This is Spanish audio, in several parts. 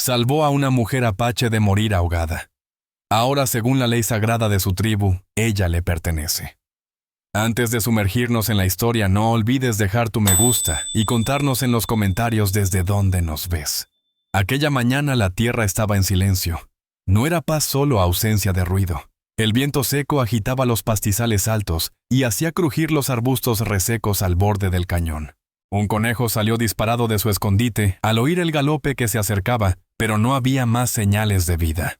Salvó a una mujer apache de morir ahogada. Ahora, según la ley sagrada de su tribu, ella le pertenece. Antes de sumergirnos en la historia, no olvides dejar tu me gusta y contarnos en los comentarios desde dónde nos ves. Aquella mañana la tierra estaba en silencio. No era paz, solo ausencia de ruido. El viento seco agitaba los pastizales altos y hacía crujir los arbustos resecos al borde del cañón. Un conejo salió disparado de su escondite al oír el galope que se acercaba, pero no había más señales de vida.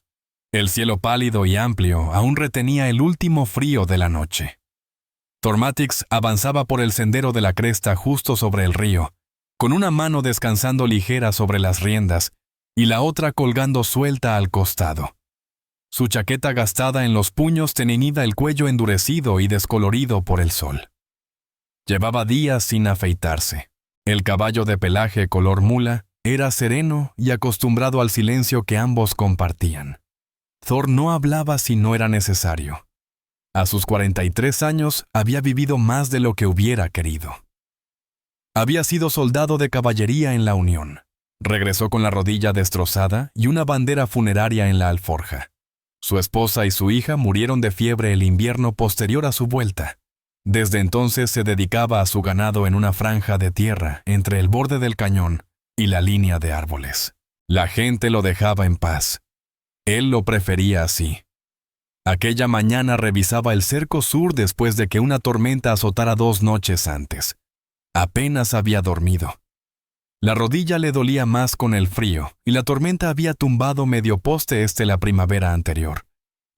El cielo pálido y amplio aún retenía el último frío de la noche. Thormatix avanzaba por el sendero de la cresta justo sobre el río, con una mano descansando ligera sobre las riendas y la otra colgando suelta al costado. Su chaqueta gastada en los puños tenía el cuello endurecido y descolorido por el sol. Llevaba días sin afeitarse. El caballo de pelaje color mula era sereno y acostumbrado al silencio que ambos compartían. Thor no hablaba si no era necesario. A sus 43 años había vivido más de lo que hubiera querido. Había sido soldado de caballería en la Unión. Regresó con la rodilla destrozada y una bandera funeraria en la alforja. Su esposa y su hija murieron de fiebre el invierno posterior a su vuelta. Desde entonces se dedicaba a su ganado en una franja de tierra entre el borde del cañón y la línea de árboles. La gente lo dejaba en paz. Él lo prefería así. Aquella mañana revisaba el cerco sur después de que una tormenta azotara 2 noches antes. Apenas había dormido. La rodilla le dolía más con el frío y la tormenta había tumbado medio poste la primavera anterior.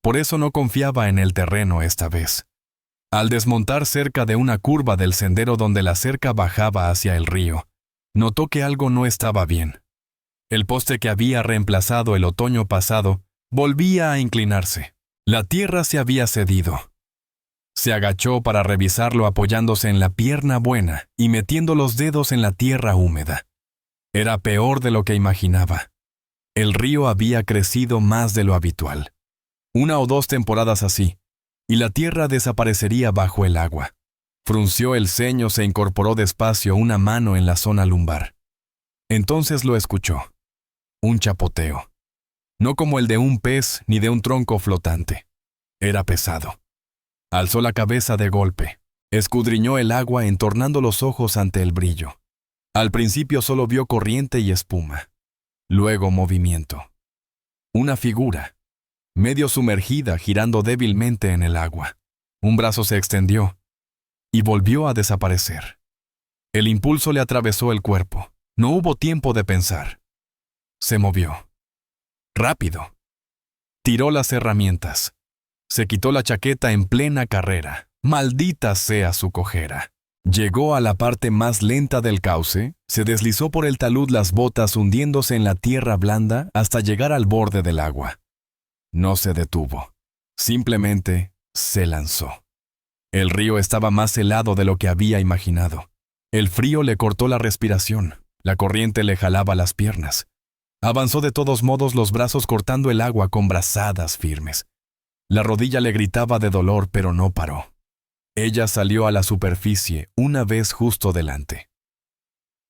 Por eso no confiaba en el terreno esta vez. Al desmontar cerca de una curva del sendero donde la cerca bajaba hacia el río, notó que algo no estaba bien. El poste que había reemplazado el otoño pasado volvía a inclinarse. La tierra se había cedido. Se agachó para revisarlo apoyándose en la pierna buena y metiendo los dedos en la tierra húmeda. Era peor de lo que imaginaba. El río había crecido más de lo habitual. 1 o 2 temporadas así, y la tierra desaparecería bajo el agua. Frunció el ceño, se incorporó despacio una mano en la zona lumbar. Entonces lo escuchó. Un chapoteo. No como el de un pez ni de un tronco flotante. Era pesado. Alzó la cabeza de golpe. Escudriñó el agua entornando los ojos ante el brillo. Al principio solo vio corriente y espuma. Luego movimiento. Una figura, medio sumergida, girando débilmente en el agua. Un brazo se extendió y volvió a desaparecer. El impulso le atravesó el cuerpo. No hubo tiempo de pensar. Se movió. Rápido. Tiró las herramientas. Se quitó la chaqueta en plena carrera. Maldita sea su cojera. Llegó a la parte más lenta del cauce, se deslizó por el talud las botas hundiéndose en la tierra blanda hasta llegar al borde del agua. No se detuvo. Simplemente se lanzó. El río estaba más helado de lo que había imaginado. El frío le cortó la respiración. La corriente le jalaba las piernas. Avanzó de todos modos, los brazos cortando el agua con brazadas firmes. La rodilla le gritaba de dolor, pero no paró. Ella salió a la superficie una vez justo delante.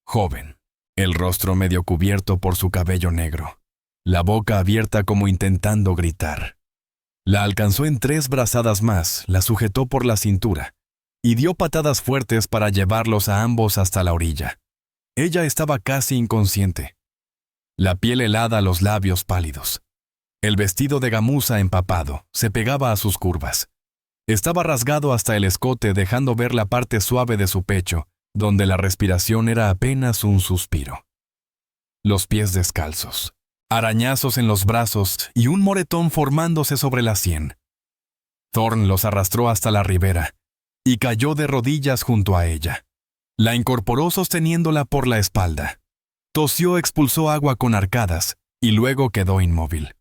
Joven, el rostro medio cubierto por su cabello negro, la boca abierta como intentando gritar. La alcanzó en 3 brazadas más, la sujetó por la cintura y dio patadas fuertes para llevarlos a ambos hasta la orilla. Ella estaba casi inconsciente. La piel helada, los labios pálidos. El vestido de gamuza empapado se pegaba a sus curvas. Estaba rasgado hasta el escote, dejando ver la parte suave de su pecho, donde la respiración era apenas un suspiro. Los pies descalzos, arañazos en los brazos y un moretón formándose sobre la sien. Thorn los arrastró hasta la ribera y cayó de rodillas junto a ella. La incorporó sosteniéndola por la espalda. Tosió, expulsó agua con arcadas y luego quedó inmóvil.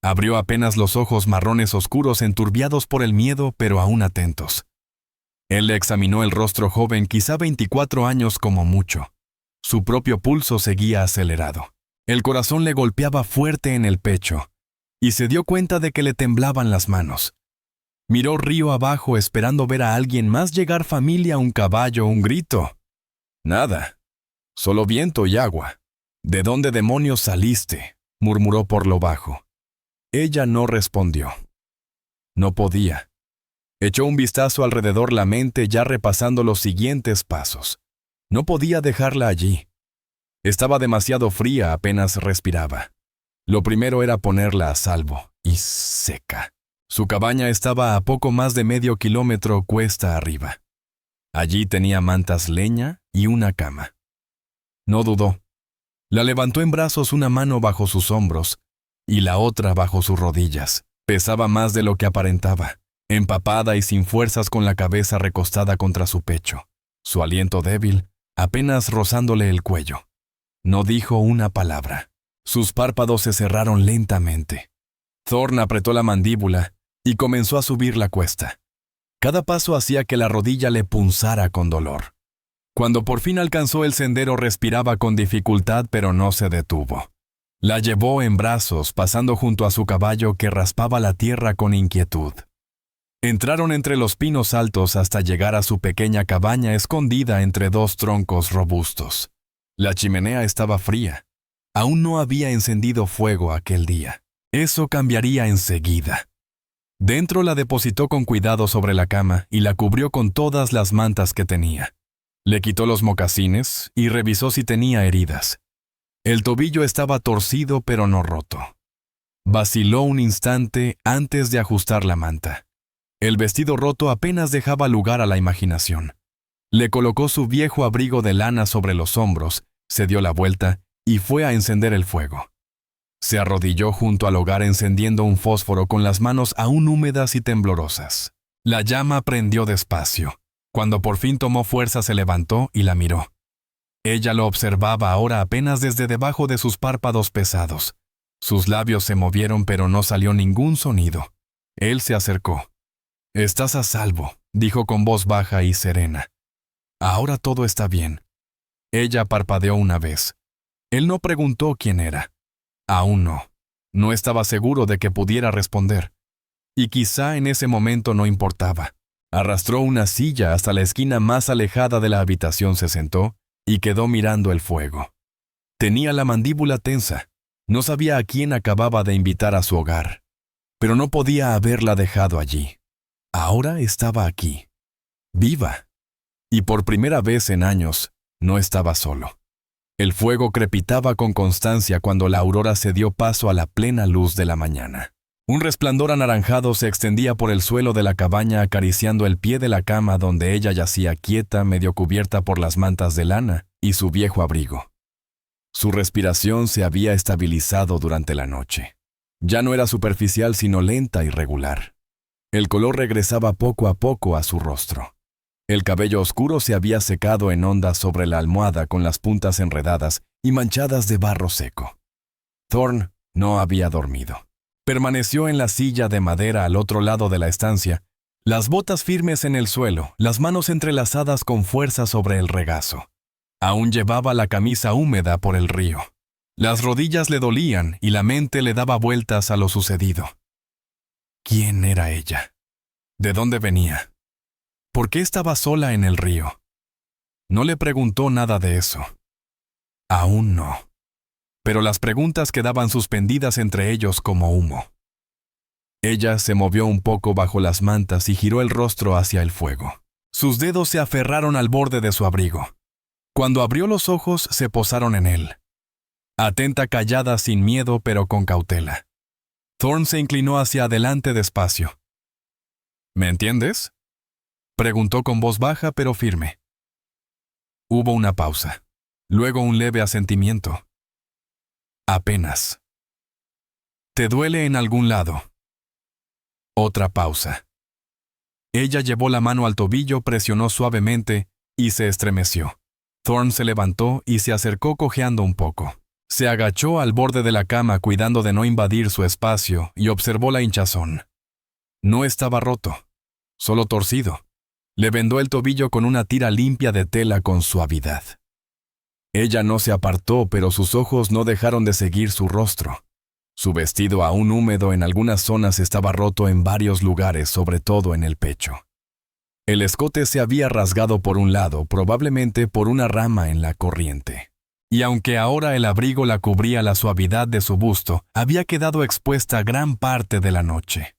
Abrió apenas los ojos marrones oscuros enturbiados por el miedo, pero aún atentos. Él le examinó el rostro joven, quizá 24 años como mucho. Su propio pulso seguía acelerado. El corazón le golpeaba fuerte en el pecho, y se dio cuenta de que le temblaban las manos. Miró río abajo esperando ver a alguien más llegar, familia, un caballo, un grito. Nada. Solo viento y agua. ¿De dónde demonios saliste? murmuró por lo bajo. Ella no respondió. No podía. Echó un vistazo alrededor la mente ya repasando los siguientes pasos. No podía dejarla allí. Estaba demasiado fría, apenas respiraba. Lo primero era ponerla a salvo, y seca. Su cabaña estaba a poco más de medio kilómetro cuesta arriba. Allí tenía mantas, leña y una cama. No dudó. La levantó en brazos, una mano bajo sus hombros y la otra bajo sus rodillas. Pesaba más de lo que aparentaba, empapada y sin fuerzas, con la cabeza recostada contra su pecho, su aliento débil, apenas rozándole el cuello. No dijo una palabra. Sus párpados se cerraron lentamente. Thorne apretó la mandíbula y comenzó a subir la cuesta. Cada paso hacía que la rodilla le punzara con dolor. Cuando por fin alcanzó el sendero, respiraba con dificultad, pero no se detuvo. La llevó en brazos, pasando junto a su caballo que raspaba la tierra con inquietud. Entraron entre los pinos altos hasta llegar a su pequeña cabaña escondida entre dos troncos robustos. La chimenea estaba fría. Aún no había encendido fuego aquel día. Eso cambiaría enseguida. Dentro la depositó con cuidado sobre la cama y la cubrió con todas las mantas que tenía. Le quitó los mocasines y revisó si tenía heridas. El tobillo estaba torcido pero no roto. Vaciló un instante antes de ajustar la manta. El vestido roto apenas dejaba lugar a la imaginación. Le colocó su viejo abrigo de lana sobre los hombros, se dio la vuelta y fue a encender el fuego. Se arrodilló junto al hogar encendiendo un fósforo con las manos aún húmedas y temblorosas. La llama prendió despacio. Cuando por fin tomó fuerza, se levantó y la miró. Ella lo observaba ahora apenas desde debajo de sus párpados pesados. Sus labios se movieron pero no salió ningún sonido. Él se acercó. «Estás a salvo», dijo con voz baja y serena. «Ahora todo está bien». Ella parpadeó una vez. Él no preguntó quién era. Aún no. No estaba seguro de que pudiera responder. Y quizá en ese momento no importaba. Arrastró una silla hasta la esquina más alejada de la habitación, se sentó y quedó mirando el fuego. Tenía la mandíbula tensa. No sabía a quién acababa de invitar a su hogar. Pero no podía haberla dejado allí. Ahora estaba aquí, viva. Y por primera vez en años, no estaba solo. El fuego crepitaba con constancia cuando la aurora se dio paso a la plena luz de la mañana. Un resplandor anaranjado se extendía por el suelo de la cabaña, acariciando el pie de la cama donde ella yacía quieta, medio cubierta por las mantas de lana y su viejo abrigo. Su respiración se había estabilizado durante la noche. Ya no era superficial, sino lenta y regular. El color regresaba poco a poco a su rostro. El cabello oscuro se había secado en ondas sobre la almohada, con las puntas enredadas y manchadas de barro seco. Thorne no había dormido. Permaneció en la silla de madera al otro lado de la estancia, las botas firmes en el suelo, las manos entrelazadas con fuerza sobre el regazo. Aún llevaba la camisa húmeda por el río. Las rodillas le dolían y la mente le daba vueltas a lo sucedido. ¿Quién era ella? ¿De dónde venía? ¿Por qué estaba sola en el río? No le preguntó nada de eso. Aún no. Pero las preguntas quedaban suspendidas entre ellos como humo. Ella se movió un poco bajo las mantas y giró el rostro hacia el fuego. Sus dedos se aferraron al borde de su abrigo. Cuando abrió los ojos, se posaron en él. Atenta, callada, sin miedo, pero con cautela. Thorne se inclinó hacia adelante despacio. ¿Me entiendes?, preguntó con voz baja pero firme. Hubo una pausa. Luego un leve asentimiento. Apenas. ¿Te duele en algún lado? Otra pausa. Ella llevó la mano al tobillo, presionó suavemente y se estremeció. Thorne se levantó y se acercó cojeando un poco. Se agachó al borde de la cama cuidando de no invadir su espacio y observó la hinchazón. No estaba roto, solo torcido. Le vendó el tobillo con una tira limpia de tela con suavidad. Ella no se apartó, pero sus ojos no dejaron de seguir su rostro. Su vestido, aún húmedo en algunas zonas, estaba roto en varios lugares, sobre todo en el pecho. El escote se había rasgado por un lado, probablemente por una rama en la corriente. y aunque ahora el abrigo la cubría la suavidad de su busto, había quedado expuesta gran parte de la noche.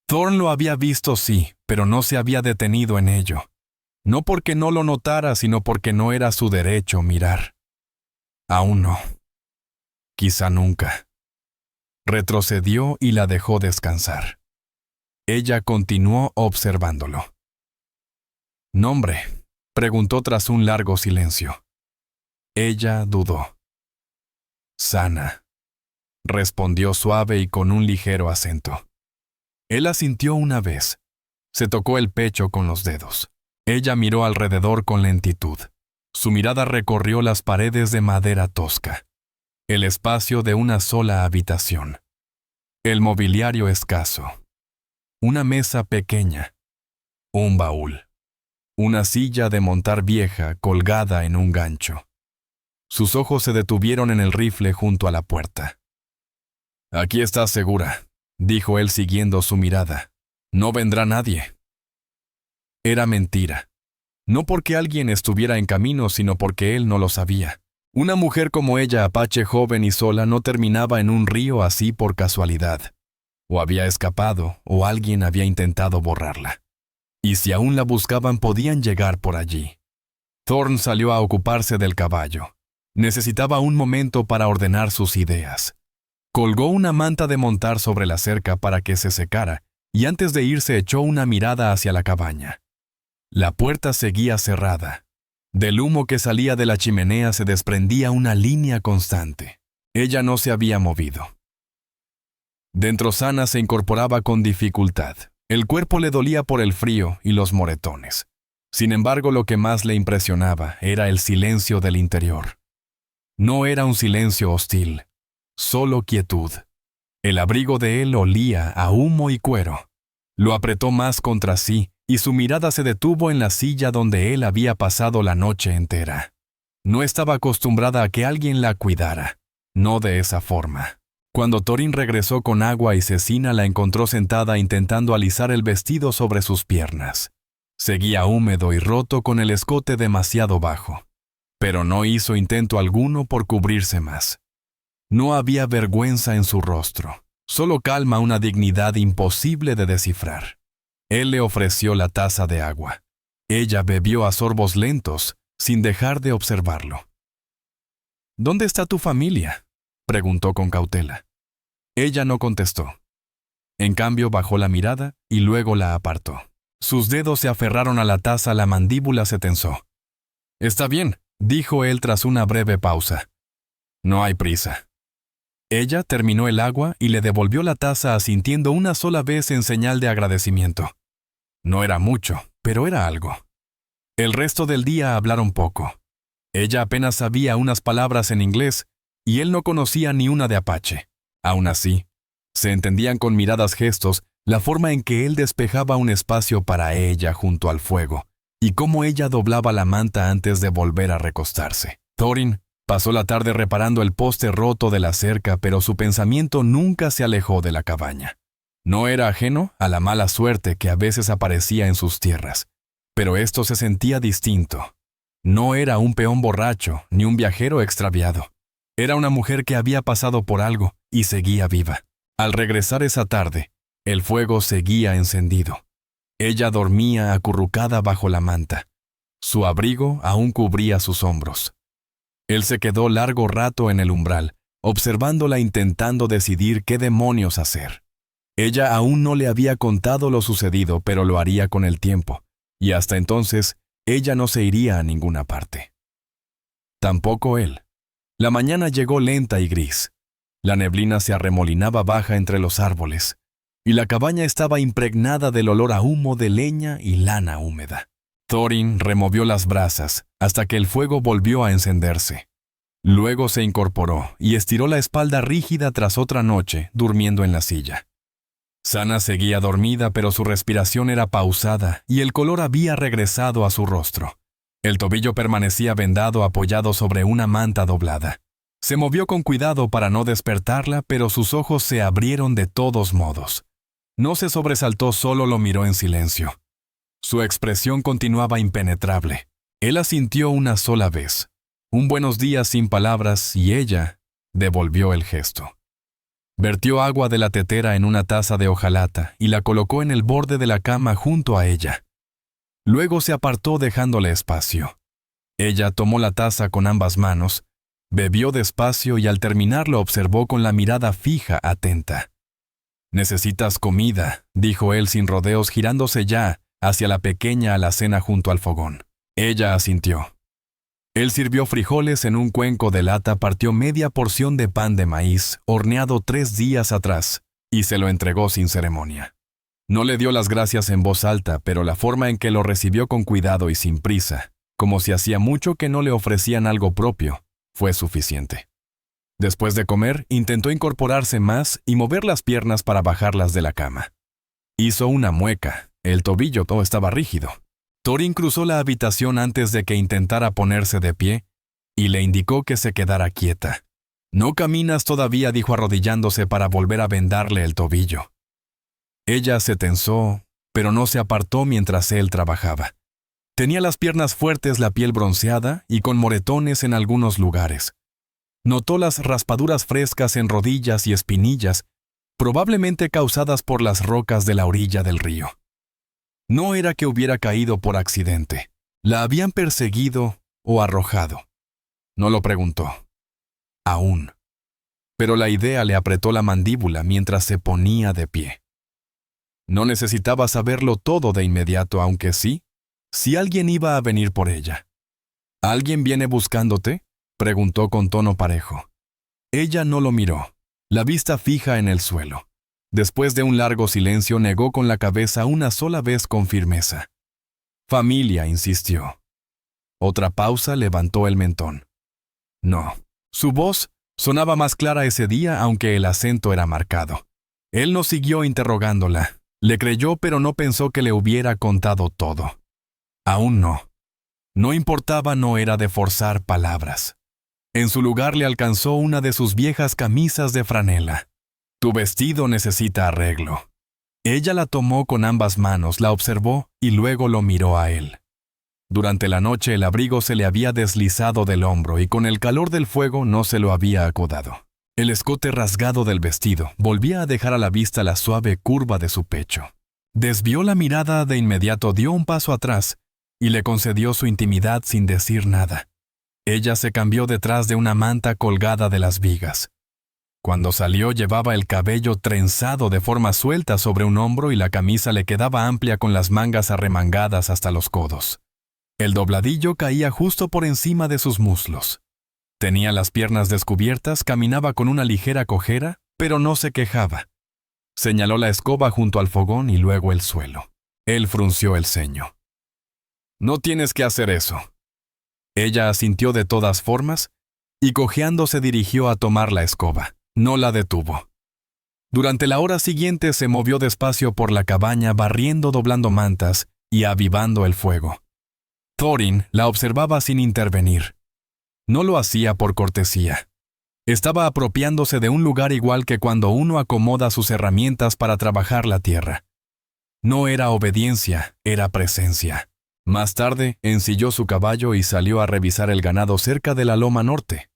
Thorn lo había visto, sí, pero no se había detenido en ello. No porque no lo notara, sino porque no era su derecho mirar. Aún no. Quizá nunca. Retrocedió y la dejó descansar. Ella continuó observándolo. «¿Nombre?», preguntó tras un largo silencio. Ella dudó. «Sana», respondió suave y con un ligero acento. Él asintió una vez. Se tocó el pecho con los dedos. Ella miró alrededor con lentitud. Su mirada recorrió las paredes de madera tosca, el espacio de una sola habitación, el mobiliario escaso, una mesa pequeña, un baúl, una silla de montar vieja colgada en un gancho. Sus ojos se detuvieron en el rifle junto a la puerta. «Aquí estás segura», dijo él siguiendo su mirada. «No vendrá nadie». Era mentira. No porque alguien estuviera en camino, sino porque él no lo sabía. Una mujer como ella, apache joven y sola, no terminaba en un río así por casualidad. O había escapado, o alguien había intentado borrarla. Y si aún la buscaban, podían llegar por allí. Thorn salió a ocuparse del caballo. Necesitaba un momento para ordenar sus ideas. Colgó una manta de montar sobre la cerca para que se secara, y antes de irse echó una mirada hacia la cabaña. La puerta seguía cerrada. Del humo que salía de la chimenea se desprendía una línea constante. Ella no se había movido. Dentro Sana se incorporaba con dificultad. El cuerpo le dolía por el frío y los moretones. Sin embargo, lo que más le impresionaba era el silencio del interior. No era un silencio hostil, solo quietud. El abrigo de él olía a humo y cuero. Lo apretó más contra sí, y su mirada se detuvo en la silla donde él había pasado la noche entera. No estaba acostumbrada a que alguien la cuidara, no de esa forma. Cuando Thorin regresó con agua y cecina, la encontró sentada intentando alisar el vestido sobre sus piernas. Seguía húmedo y roto con el escote demasiado bajo, pero no hizo intento alguno por cubrirse más. No había vergüenza en su rostro, solo calma, una dignidad imposible de descifrar. Él le ofreció la taza de agua. Ella bebió a sorbos lentos, sin dejar de observarlo. «¿Dónde está tu familia?», preguntó con cautela. Ella no contestó. En cambio, bajó la mirada y luego la apartó. Sus dedos se aferraron a la taza, la mandíbula se tensó. «Está bien», dijo él tras una breve pausa. «No hay prisa». Ella terminó el agua y le devolvió la taza asintiendo una sola vez en señal de agradecimiento. No era mucho, pero era algo. El resto del día hablaron poco. Ella apenas sabía unas palabras en inglés y él no conocía ni una de apache. Aún así, se entendían con miradas, gestos, la forma en que él despejaba un espacio para ella junto al fuego y cómo ella doblaba la manta antes de volver a recostarse. Thorin pasó la tarde reparando el poste roto de la cerca, pero su pensamiento nunca se alejó de la cabaña. No era ajeno a la mala suerte que a veces aparecía en sus tierras, pero esto se sentía distinto. No era un peón borracho ni un viajero extraviado. Era una mujer que había pasado por algo y seguía viva. Al regresar esa tarde, el fuego seguía encendido. Ella dormía acurrucada bajo la manta. Su abrigo aún cubría sus hombros. Él se quedó largo rato en el umbral, observándola intentando decidir qué demonios hacer. Ella aún no le había contado lo sucedido, pero lo haría con el tiempo, y hasta entonces ella no se iría a ninguna parte. Tampoco él. La mañana llegó lenta y gris. La neblina se arremolinaba baja entre los árboles, y la cabaña estaba impregnada del olor a humo de leña y lana húmeda. Thorin removió las brasas hasta que el fuego volvió a encenderse. Luego se incorporó y estiró la espalda rígida tras otra noche durmiendo en la silla. Sana seguía dormida, pero su respiración era pausada y el color había regresado a su rostro. El tobillo permanecía vendado apoyado sobre una manta doblada. Se movió con cuidado para no despertarla, pero sus ojos se abrieron de todos modos. No se sobresaltó, solo lo miró en silencio. Su expresión continuaba impenetrable. Él asintió una sola vez. Un buenos días sin palabras y ella devolvió el gesto. Vertió agua de la tetera en una taza de hojalata y la colocó en el borde de la cama junto a ella. Luego se apartó dejándole espacio. Ella tomó la taza con ambas manos, bebió despacio y al terminar lo observó con la mirada fija, atenta. «Necesitas comida», dijo él sin rodeos, girándose ya hacia la pequeña alacena junto al fogón. Ella asintió. Él sirvió frijoles en un cuenco de lata, partió media porción de pan de maíz, horneado 3 días atrás, y se lo entregó sin ceremonia. No le dio las gracias en voz alta, pero la forma en que lo recibió con cuidado y sin prisa, como si hacía mucho que no le ofrecían algo propio, fue suficiente. Después de comer, intentó incorporarse más y mover las piernas para bajarlas de la cama. Hizo una mueca, el tobillo todo estaba rígido. Thorin cruzó la habitación antes de que intentara ponerse de pie y le indicó que se quedara quieta. «No caminas todavía», dijo arrodillándose para volver a vendarle el tobillo. Ella se tensó, pero no se apartó mientras él trabajaba. Tenía las piernas fuertes, la piel bronceada y con moretones en algunos lugares. Notó las raspaduras frescas en rodillas y espinillas, probablemente causadas por las rocas de la orilla del río. No era que hubiera caído por accidente. La habían perseguido o arrojado. No lo preguntó. Aún. Pero la idea le apretó la mandíbula mientras se ponía de pie. No necesitaba saberlo todo de inmediato, aunque sí, si alguien iba a venir por ella. «¿Alguien viene buscándote?», preguntó con tono parejo. Ella no lo miró, la vista fija en el suelo. Después de un largo silencio, negó con la cabeza una sola vez con firmeza. «Familia», insistió. Otra pausa, levantó el mentón. No. Su voz sonaba más clara ese día, aunque el acento era marcado. Él no siguió interrogándola. Le creyó, pero no pensó que le hubiera contado todo. Aún no. No importaba, no era de forzar palabras. En su lugar le alcanzó una de sus viejas camisas de franela. «Tu vestido necesita arreglo». Ella la tomó con ambas manos, la observó y luego lo miró a él. Durante la noche el abrigo se le había deslizado del hombro y con el calor del fuego no se lo había acodado. El escote rasgado del vestido volvía a dejar a la vista la suave curva de su pecho. Desvió la mirada de inmediato, dio un paso atrás y le concedió su intimidad sin decir nada. Ella se cambió detrás de una manta colgada de las vigas. Cuando salió llevaba el cabello trenzado de forma suelta sobre un hombro y la camisa le quedaba amplia con las mangas arremangadas hasta los codos. El dobladillo caía justo por encima de sus muslos. Tenía las piernas descubiertas, caminaba con una ligera cojera, pero no se quejaba. Señaló la escoba junto al fogón y luego el suelo. Él frunció el ceño. «No tienes que hacer eso». Ella asintió de todas formas y cojeando se dirigió a tomar la escoba. No la detuvo. Durante la hora siguiente se movió despacio por la cabaña, barriendo, doblando mantas y avivando el fuego. Thorin la observaba sin intervenir. No lo hacía por cortesía. Estaba apropiándose de un lugar igual que cuando uno acomoda sus herramientas para trabajar la tierra. No era obediencia, era presencia. Más tarde, ensilló su caballo y salió a revisar el ganado cerca de la loma norte.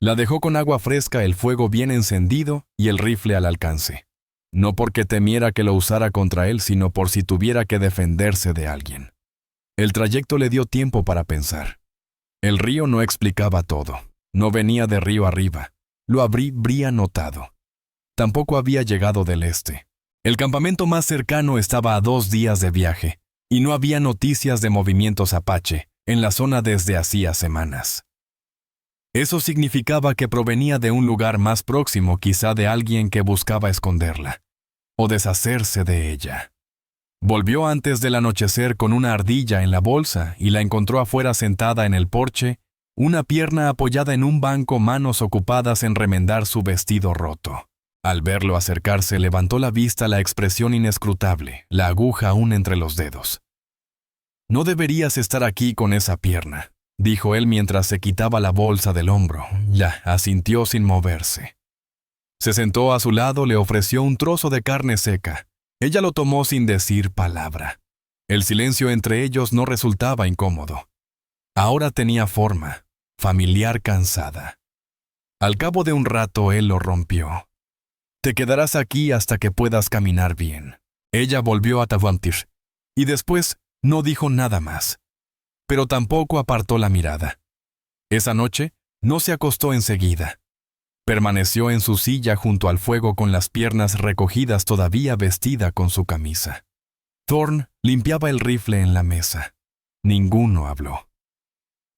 La dejó con agua fresca, el fuego bien encendido y el rifle al alcance. No porque temiera que lo usara contra él, sino por si tuviera que defenderse de alguien. El trayecto le dio tiempo para pensar. El río no explicaba todo. No venía de río arriba. Lo habría notado. Tampoco había llegado del este. El campamento más cercano estaba a 2 días de viaje, y no había noticias de movimientos apache en la zona desde hacía semanas. Eso significaba que provenía de un lugar más próximo, quizá de alguien que buscaba esconderla, o deshacerse de ella. Volvió antes del anochecer con una ardilla en la bolsa y la encontró afuera sentada en el porche, una pierna apoyada en un banco, manos ocupadas en remendar su vestido roto. Al verlo acercarse, levantó la vista, la expresión inescrutable, la aguja aún entre los dedos. «No deberías estar aquí con esa pierna», dijo él mientras se quitaba la bolsa del hombro. Ya, asintió sin moverse. Se sentó a su lado, le ofreció un trozo de carne seca. Ella lo tomó sin decir palabra. El silencio entre ellos no resultaba incómodo. Ahora tenía forma, familiar cansada. Al cabo de un rato él lo rompió. Te quedarás aquí hasta que puedas caminar bien. Ella volvió a Tavantir, y después no dijo nada más, pero tampoco apartó la mirada. Esa noche no se acostó enseguida. Permaneció en su silla junto al fuego con las piernas recogidas, todavía vestida con su camisa. Thorn limpiaba el rifle en la mesa. Ninguno habló.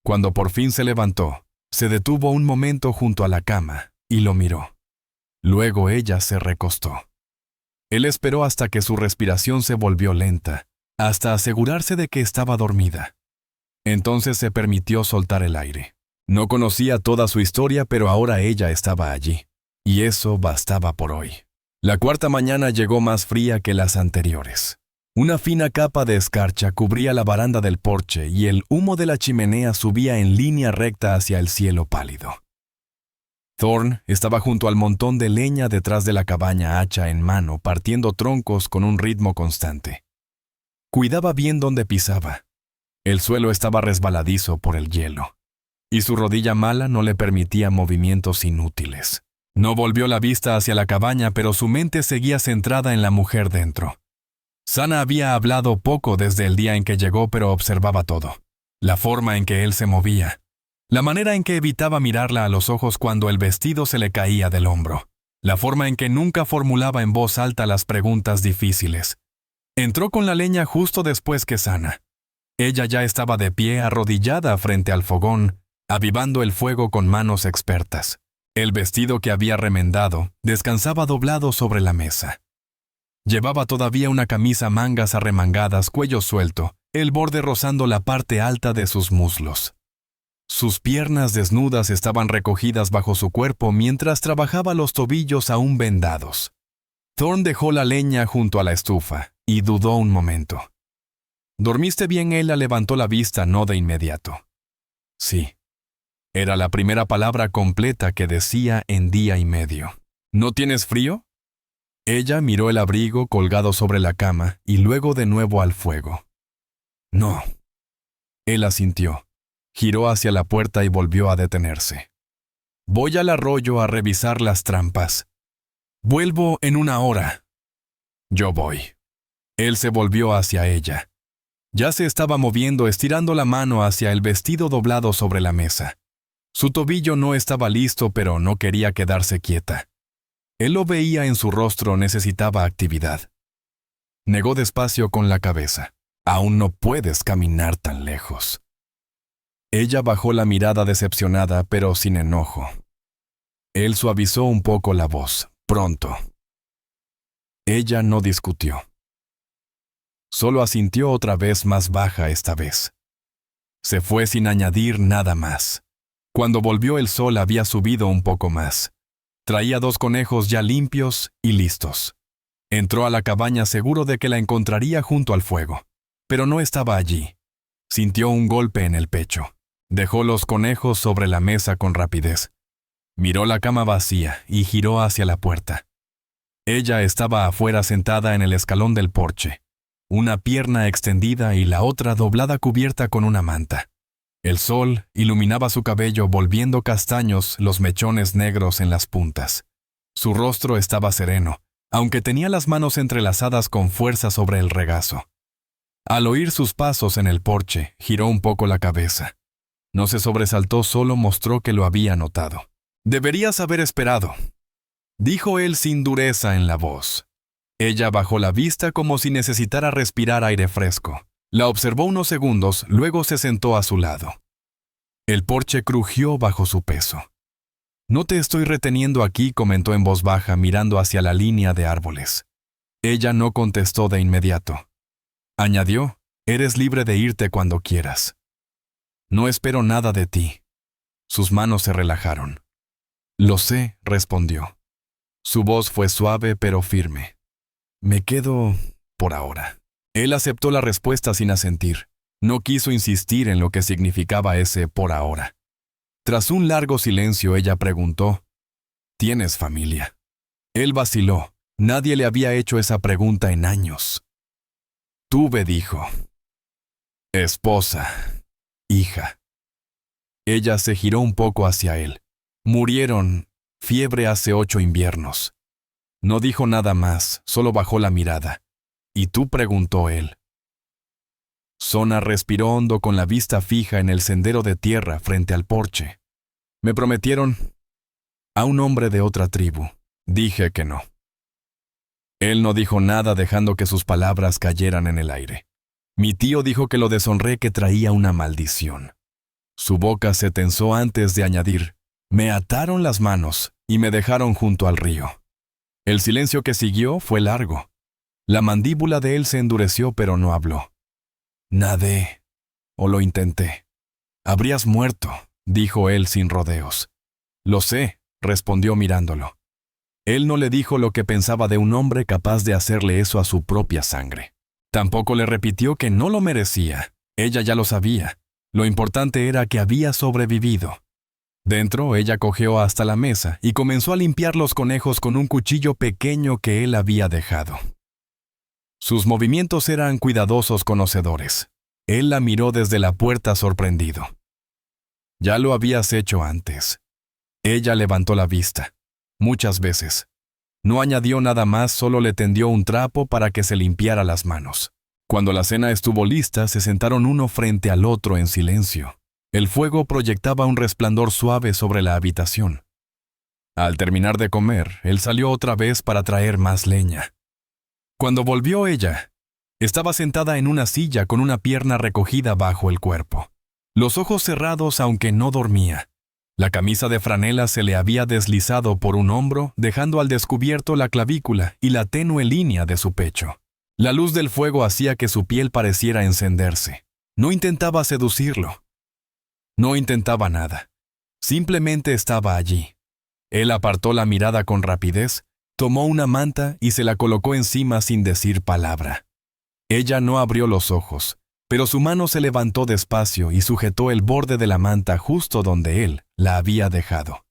Cuando por fin se levantó, se detuvo un momento junto a la cama y lo miró. Luego ella se recostó. Él esperó hasta que su respiración se volvió lenta, hasta asegurarse de que estaba dormida. Entonces se permitió soltar el aire. No conocía toda su historia, pero ahora ella estaba allí. Y eso bastaba por hoy. La cuarta mañana llegó más fría que las anteriores. Una fina capa de escarcha cubría la baranda del porche y el humo de la chimenea subía en línea recta hacia el cielo pálido. Thorn estaba junto al montón de leña detrás de la cabaña, hacha en mano, partiendo troncos con un ritmo constante. Cuidaba bien dónde pisaba. El suelo estaba resbaladizo por el hielo, y su rodilla mala no le permitía movimientos inútiles. No volvió la vista hacia la cabaña, pero su mente seguía centrada en la mujer dentro. Sana había hablado poco desde el día en que llegó, pero observaba todo. La forma en que él se movía. La manera en que evitaba mirarla a los ojos cuando el vestido se le caía del hombro. La forma en que nunca formulaba en voz alta las preguntas difíciles. Entró con la leña justo después que Sana. Ella ya estaba de pie, arrodillada frente al fogón, avivando el fuego con manos expertas. El vestido que había remendado descansaba doblado sobre la mesa. Llevaba todavía una camisa mangas arremangadas, cuello suelto, el borde rozando la parte alta de sus muslos. Sus piernas desnudas estaban recogidas bajo su cuerpo mientras trabajaba los tobillos aún vendados. Thorn dejó la leña junto a la estufa y dudó un momento. ¿Dormiste bien? Ella levantó la vista no de inmediato. Sí. Era la primera palabra completa que decía en día y medio. ¿No tienes frío? Ella miró el abrigo colgado sobre la cama y luego de nuevo al fuego. No. Él asintió. Giró hacia la puerta y volvió a detenerse. Voy al arroyo a revisar las trampas. Vuelvo en 1 hora. Yo voy. Él se volvió hacia ella. Ya se estaba moviendo, estirando la mano hacia el vestido doblado sobre la mesa. Su tobillo no estaba listo, pero no quería quedarse quieta. Él lo veía en su rostro, necesitaba actividad. Negó despacio con la cabeza. Aún no puedes caminar tan lejos. Ella bajó la mirada decepcionada, pero sin enojo. Él suavizó un poco la voz. Pronto. Ella no discutió. Solo asintió otra vez, más baja esta vez. Se fue sin añadir nada más. Cuando volvió el sol había subido un poco más. Traía 2 conejos ya limpios y listos. Entró a la cabaña seguro de que la encontraría junto al fuego, pero no estaba allí. Sintió un golpe en el pecho. Dejó los conejos sobre la mesa con rapidez. Miró la cama vacía y giró hacia la puerta. Ella estaba afuera sentada en el escalón del porche, una pierna extendida y la otra doblada cubierta con una manta. El sol iluminaba su cabello volviendo castaños los mechones negros en las puntas. Su rostro estaba sereno, aunque tenía las manos entrelazadas con fuerza sobre el regazo. Al oír sus pasos en el porche, giró un poco la cabeza. No se sobresaltó, solo mostró que lo había notado. «Deberías haber esperado», dijo él sin dureza en la voz. Ella bajó la vista como si necesitara respirar aire fresco. La observó unos segundos, luego se sentó a su lado. El porche crujió bajo su peso. «No te estoy reteniendo aquí», comentó en voz baja, mirando hacia la línea de árboles. Ella no contestó de inmediato. Añadió, «Eres libre de irte cuando quieras. No espero nada de ti». Sus manos se relajaron. «Lo sé», respondió. Su voz fue suave pero firme. «Me quedo por ahora». Él aceptó la respuesta sin asentir. No quiso insistir en lo que significaba ese por ahora. Tras un largo silencio, ella preguntó, «¿Tienes familia?». Él vaciló. Nadie le había hecho esa pregunta en años. «Tuve», dijo. «Esposa, hija». Ella se giró un poco hacia él. Murieron. Fiebre hace 8 inviernos. No dijo nada más, solo bajó la mirada. ¿Y tú?, preguntó él. Sona respiró hondo con la vista fija en el sendero de tierra frente al porche. Me prometieron a un hombre de otra tribu. Dije que no. Él no dijo nada, dejando que sus palabras cayeran en el aire. Mi tío dijo que lo deshonré, que traía una maldición. Su boca se tensó antes de añadir: me ataron las manos y me dejaron junto al río. El silencio que siguió fue largo. La mandíbula de él se endureció, pero no habló. Nadé, o lo intenté. Habrías muerto, dijo él sin rodeos. Lo sé, respondió mirándolo. Él no le dijo lo que pensaba de un hombre capaz de hacerle eso a su propia sangre. Tampoco le repitió que no lo merecía. Ella ya lo sabía. Lo importante era que había sobrevivido. Dentro, ella cojeó hasta la mesa y comenzó a limpiar los conejos con un cuchillo pequeño que él había dejado. Sus movimientos eran cuidadosos, conocedores. Él la miró desde la puerta sorprendido. Ya lo habías hecho antes. Ella levantó la vista. Muchas veces. No añadió nada más, solo le tendió un trapo para que se limpiara las manos. Cuando la cena estuvo lista, se sentaron uno frente al otro en silencio. El fuego proyectaba un resplandor suave sobre la habitación. Al terminar de comer, él salió otra vez para traer más leña. Cuando volvió ella, estaba sentada en una silla con una pierna recogida bajo el cuerpo. Los ojos cerrados, aunque no dormía. La camisa de franela se le había deslizado por un hombro, dejando al descubierto la clavícula y la tenue línea de su pecho. La luz del fuego hacía que su piel pareciera encenderse. No intentaba seducirlo. No intentaba nada. Simplemente estaba allí. Él apartó la mirada con rapidez, tomó una manta y se la colocó encima sin decir palabra. Ella no abrió los ojos, pero su mano se levantó despacio y sujetó el borde de la manta justo donde él la había dejado.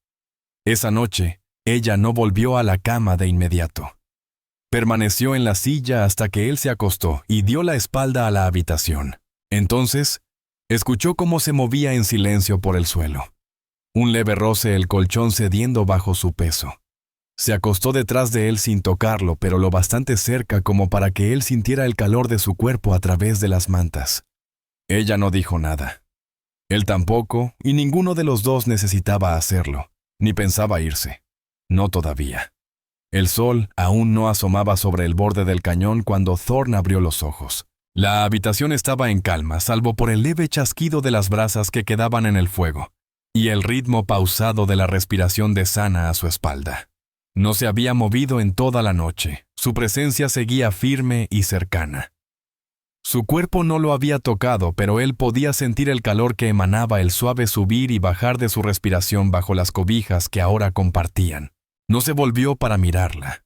Esa noche, ella no volvió a la cama de inmediato. Permaneció en la silla hasta que él se acostó y dio la espalda a la habitación. Entonces, escuchó cómo se movía en silencio por el suelo. Un leve roce, el colchón cediendo bajo su peso. Se acostó detrás de él sin tocarlo, pero lo bastante cerca como para que él sintiera el calor de su cuerpo a través de las mantas. Ella no dijo nada. Él tampoco, y ninguno de los dos necesitaba hacerlo, ni pensaba irse. No todavía. El sol aún no asomaba sobre el borde del cañón cuando Thorne abrió los ojos. La habitación estaba en calma, salvo por el leve chasquido de las brasas que quedaban en el fuego, y el ritmo pausado de la respiración de Sana a su espalda. No se había movido en toda la noche. Su presencia seguía firme y cercana. Su cuerpo no lo había tocado, pero él podía sentir el calor que emanaba, el suave subir y bajar de su respiración bajo las cobijas que ahora compartían. No se volvió para mirarla.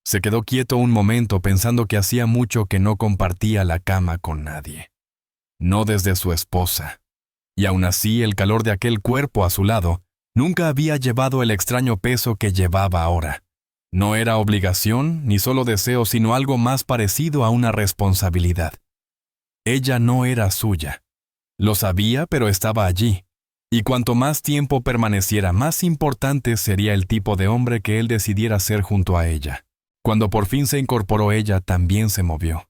Se quedó quieto un momento pensando que hacía mucho que no compartía la cama con nadie. No desde su esposa. Y aún así, el calor de aquel cuerpo a su lado nunca había llevado el extraño peso que llevaba ahora. No era obligación ni solo deseo, sino algo más parecido a una responsabilidad. Ella no era suya. Lo sabía, pero estaba allí. Y cuanto más tiempo permaneciera, más importante sería el tipo de hombre que él decidiera ser junto a ella. Cuando por fin se incorporó, ella también se movió.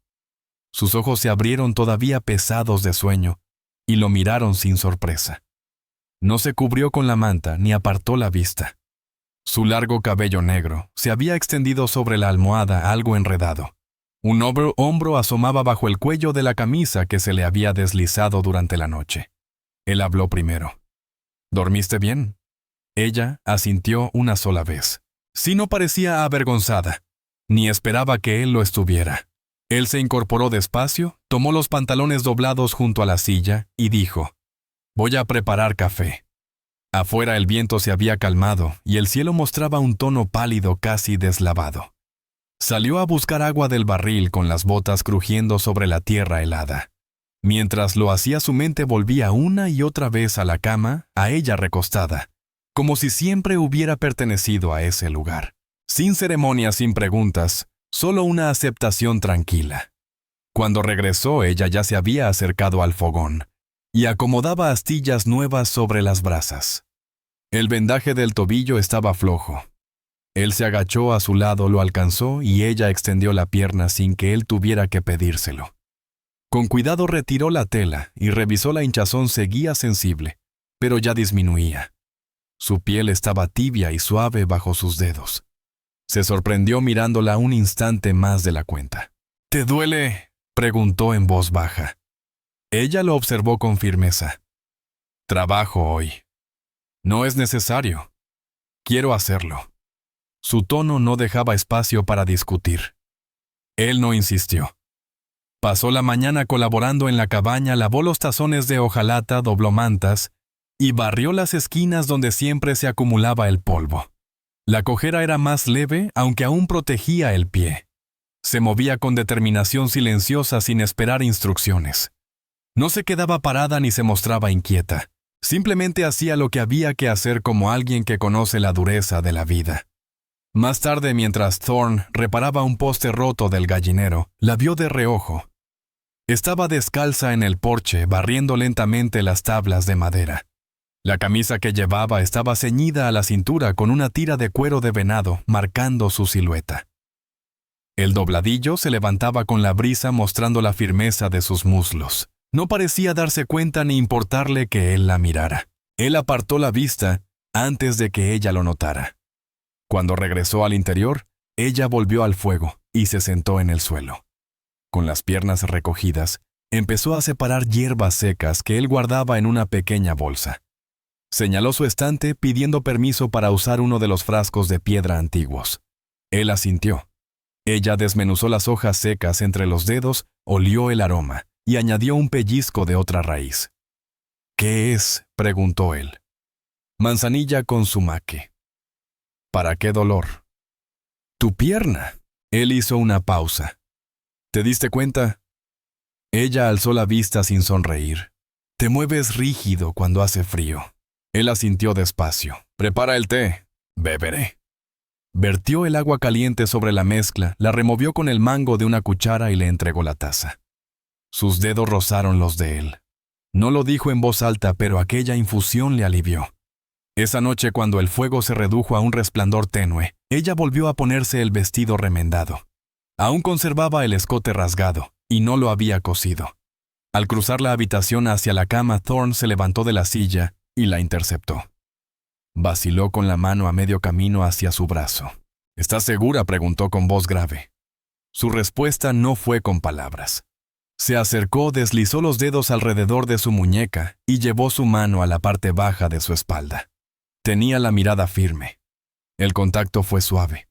Sus ojos se abrieron todavía pesados de sueño y lo miraron sin sorpresa. No se cubrió con la manta ni apartó la vista. Su largo cabello negro se había extendido sobre la almohada, algo enredado. Un hombro asomaba bajo el cuello de la camisa que se le había deslizado durante la noche. Él habló primero. ¿Dormiste bien? Ella asintió una sola vez. Sí, no parecía avergonzada, ni esperaba que él lo estuviera. Él se incorporó despacio, tomó los pantalones doblados junto a la silla y dijo: «Voy a preparar café». Afuera el viento se había calmado y el cielo mostraba un tono pálido, casi deslavado. Salió a buscar agua del barril con las botas crujiendo sobre la tierra helada. Mientras lo hacía, su mente volvía una y otra vez a la cama, a ella recostada, como si siempre hubiera pertenecido a ese lugar. Sin ceremonias, sin preguntas, solo una aceptación tranquila. Cuando regresó, ella ya se había acercado al fogón. y acomodaba astillas nuevas sobre las brasas. El vendaje del tobillo estaba flojo. Él se agachó a su lado, lo alcanzó y ella extendió la pierna sin que él tuviera que pedírselo. Con cuidado retiró la tela y revisó la hinchazón. Seguía sensible, pero ya disminuía. Su piel estaba tibia y suave bajo sus dedos. Se sorprendió mirándola un instante más de la cuenta. ¿Te duele?, preguntó en voz baja. Ella lo observó con firmeza. Trabajo hoy. No es necesario. Quiero hacerlo. Su tono no dejaba espacio para discutir. Él no insistió. Pasó la mañana colaborando en la cabaña, lavó los tazones de hojalata, dobló mantas y barrió las esquinas donde siempre se acumulaba el polvo. La cojera era más leve, aunque aún protegía el pie. Se movía con determinación silenciosa sin esperar instrucciones. No se quedaba parada ni se mostraba inquieta. Simplemente hacía lo que había que hacer como alguien que conoce la dureza de la vida. Más tarde, mientras Thorne reparaba un poste roto del gallinero, la vio de reojo. Estaba descalza en el porche, barriendo lentamente las tablas de madera. La camisa que llevaba estaba ceñida a la cintura con una tira de cuero de venado, marcando su silueta. El dobladillo se levantaba con la brisa, mostrando la firmeza de sus muslos. No parecía darse cuenta ni importarle que él la mirara. Él apartó la vista antes de que ella lo notara. Cuando regresó al interior, ella volvió al fuego y se sentó en el suelo. Con las piernas recogidas, empezó a separar hierbas secas que él guardaba en una pequeña bolsa. Señaló su estante pidiendo permiso para usar uno de los frascos de piedra antiguos. Él asintió. Ella desmenuzó las hojas secas entre los dedos, olió el aroma y añadió un pellizco de otra raíz. ¿Qué es?, preguntó él. Manzanilla con sumaque. ¿Para qué dolor? Tu pierna. Él hizo una pausa. ¿Te diste cuenta? Ella alzó la vista sin sonreír. Te mueves rígido cuando hace frío. Él asintió despacio. Prepara el té. Beberé. Vertió el agua caliente sobre la mezcla, la removió con el mango de una cuchara y le entregó la taza. Sus dedos rozaron los de él. No lo dijo en voz alta, pero aquella infusión le alivió. Esa noche, cuando el fuego se redujo a un resplandor tenue, ella volvió a ponerse el vestido remendado. Aún conservaba el escote rasgado, y no lo había cosido. Al cruzar la habitación hacia la cama, Thorne se levantó de la silla y la interceptó. Vaciló con la mano a medio camino hacia su brazo. ¿Estás segura?, preguntó con voz grave. Su respuesta no fue con palabras. Se acercó, deslizó los dedos alrededor de su muñeca y llevó su mano a la parte baja de su espalda. Tenía la mirada firme. El contacto fue suave.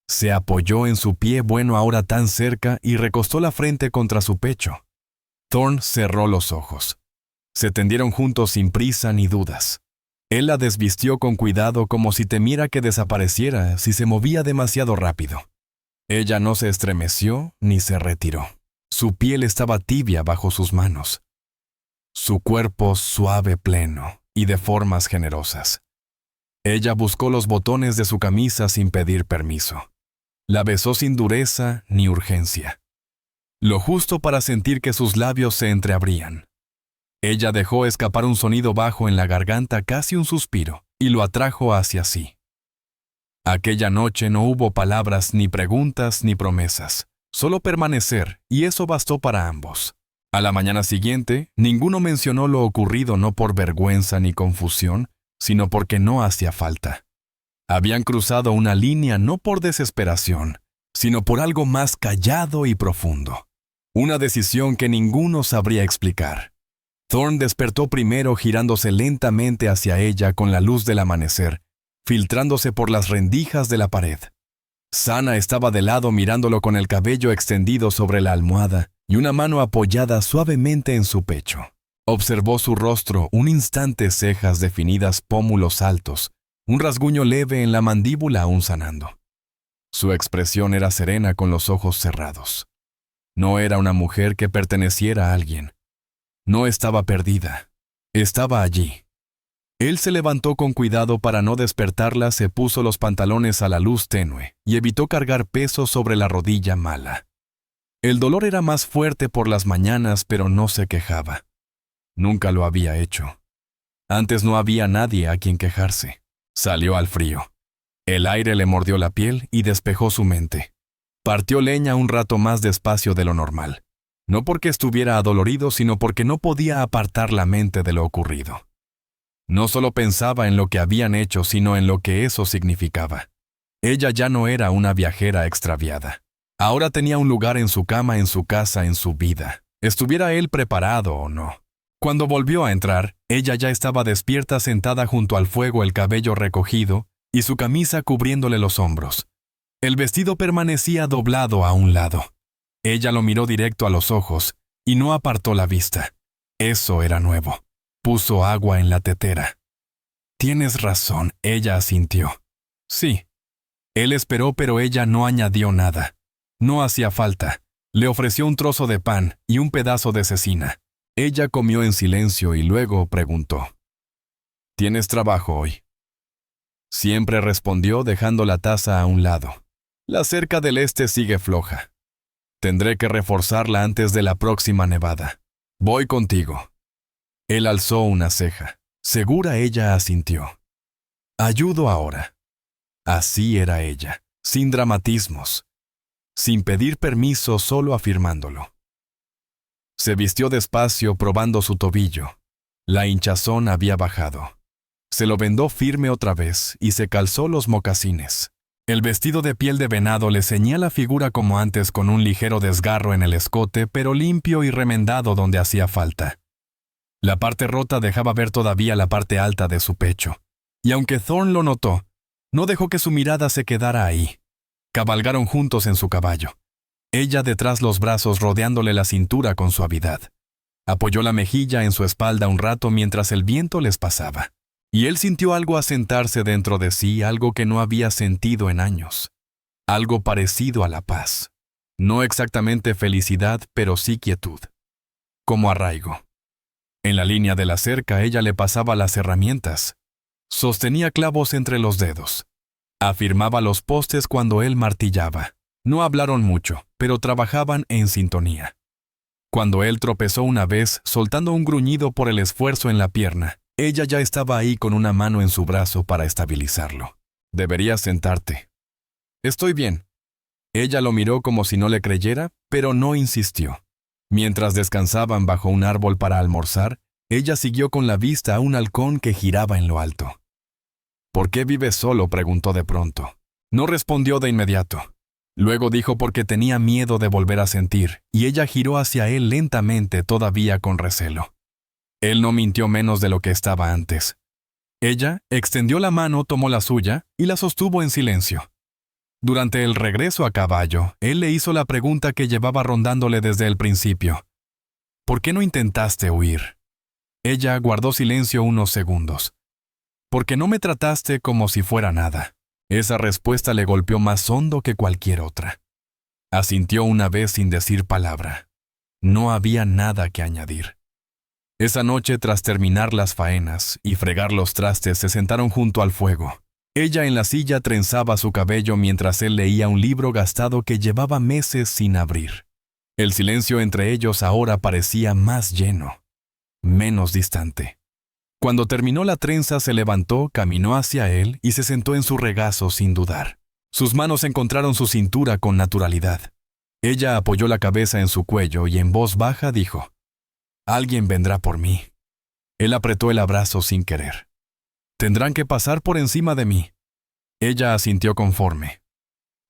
Se apoyó en su pie bueno ahora tan cerca y recostó la frente contra su pecho. Thorne cerró los ojos. Se tendieron juntos sin prisa ni dudas. Él la desvistió con cuidado como si temiera que desapareciera si se movía demasiado rápido. Ella no se estremeció ni se retiró. Su piel estaba tibia bajo sus manos. Su cuerpo suave, pleno y de formas generosas. Ella buscó los botones de su camisa sin pedir permiso. La besó sin dureza ni urgencia. Lo justo para sentir que sus labios se entreabrían. Ella dejó escapar un sonido bajo en la garganta, casi un suspiro, y lo atrajo hacia sí. Aquella noche no hubo palabras, ni preguntas, ni promesas. Solo permanecer, y eso bastó para ambos. A la mañana siguiente, ninguno mencionó lo ocurrido no por vergüenza ni confusión, sino porque no hacía falta. Habían cruzado una línea no por desesperación, sino por algo más callado y profundo. Una decisión que ninguno sabría explicar. Thorne despertó primero girándose lentamente hacia ella con la luz del amanecer, filtrándose por las rendijas de la pared. Sana estaba de lado mirándolo con el cabello extendido sobre la almohada y una mano apoyada suavemente en su pecho. Observó su rostro, un instante, cejas definidas, pómulos altos, un rasguño leve en la mandíbula aún sanando. Su expresión era serena con los ojos cerrados. No era una mujer que perteneciera a alguien. No estaba perdida. Estaba allí. Él se levantó con cuidado para no despertarla, se puso los pantalones a la luz tenue y evitó cargar peso sobre la rodilla mala. El dolor era más fuerte por las mañanas, pero no se quejaba. Nunca lo había hecho. Antes no había nadie a quien quejarse. Salió al frío. El aire le mordió la piel y despejó su mente. Partió leña un rato más despacio de lo normal. No porque estuviera adolorido, sino porque no podía apartar la mente de lo ocurrido. No solo pensaba en lo que habían hecho, sino en lo que eso significaba. Ella ya no era una viajera extraviada. Ahora tenía un lugar en su cama, en su casa, en su vida. Estuviera él preparado o no. Cuando volvió a entrar, ella ya estaba despierta sentada junto al fuego, el cabello recogido y su camisa cubriéndole los hombros. El vestido permanecía doblado a un lado. Ella lo miró directo a los ojos y no apartó la vista. Eso era nuevo. Puso agua en la tetera. «Tienes razón», ella asintió. «Sí». Él esperó, pero ella no añadió nada. No hacía falta. Le ofreció un trozo de pan y un pedazo de cecina. Ella comió en silencio y luego preguntó: «¿Tienes trabajo hoy?». Siempre respondió dejando la taza a un lado. «La cerca del este sigue floja. Tendré que reforzarla antes de la próxima nevada. Voy contigo». Él alzó una ceja. Segura ella asintió. «Ayudo ahora». Así era ella, sin dramatismos, sin pedir permiso, solo afirmándolo. Se vistió despacio probando su tobillo. La hinchazón había bajado. Se lo vendó firme otra vez y se calzó los mocasines. El vestido de piel de venado le ceñía la figura como antes, con un ligero desgarro en el escote, pero limpio y remendado donde hacía falta. La parte rota dejaba ver todavía la parte alta de su pecho. Y aunque Thorne lo notó, no dejó que su mirada se quedara ahí. Cabalgaron juntos en su caballo. Ella detrás, los brazos rodeándole la cintura con suavidad. Apoyó la mejilla en su espalda un rato mientras el viento les pasaba. Y él sintió algo asentarse dentro de sí, algo que no había sentido en años. Algo parecido a la paz. No exactamente felicidad, pero sí quietud. Como arraigo. En la línea de la cerca ella le pasaba las herramientas. Sostenía clavos entre los dedos. Afirmaba los postes cuando él martillaba. No hablaron mucho, pero trabajaban en sintonía. Cuando él tropezó una vez, soltando un gruñido por el esfuerzo en la pierna, ella ya estaba ahí con una mano en su brazo para estabilizarlo. «Deberías sentarte». «Estoy bien». Ella lo miró como si no le creyera, pero no insistió. Mientras descansaban bajo un árbol para almorzar, ella siguió con la vista a un halcón que giraba en lo alto. «¿Por qué vives solo?», preguntó de pronto. No respondió de inmediato. Luego dijo porque tenía miedo de volver a sentir, y ella giró hacia él lentamente, todavía con recelo. Él no mintió menos de lo que estaba antes. Ella extendió la mano, tomó la suya y la sostuvo en silencio. Durante el regreso a caballo, él le hizo la pregunta que llevaba rondándole desde el principio. «¿Por qué no intentaste huir?». Ella guardó silencio unos segundos. «Porque no me trataste como si fuera nada». Esa respuesta le golpeó más hondo que cualquier otra. Asintió una vez sin decir palabra. No había nada que añadir. Esa noche, tras terminar las faenas y fregar los trastes, se sentaron junto al fuego. Ella en la silla trenzaba su cabello mientras él leía un libro gastado que llevaba meses sin abrir. El silencio entre ellos ahora parecía más lleno, menos distante. Cuando terminó la trenza, se levantó, caminó hacia él y se sentó en su regazo sin dudar. Sus manos encontraron su cintura con naturalidad. Ella apoyó la cabeza en su cuello y en voz baja dijo: «Alguien vendrá por mí». Él apretó el abrazo sin querer. «Tendrán que pasar por encima de mí». Ella asintió conforme.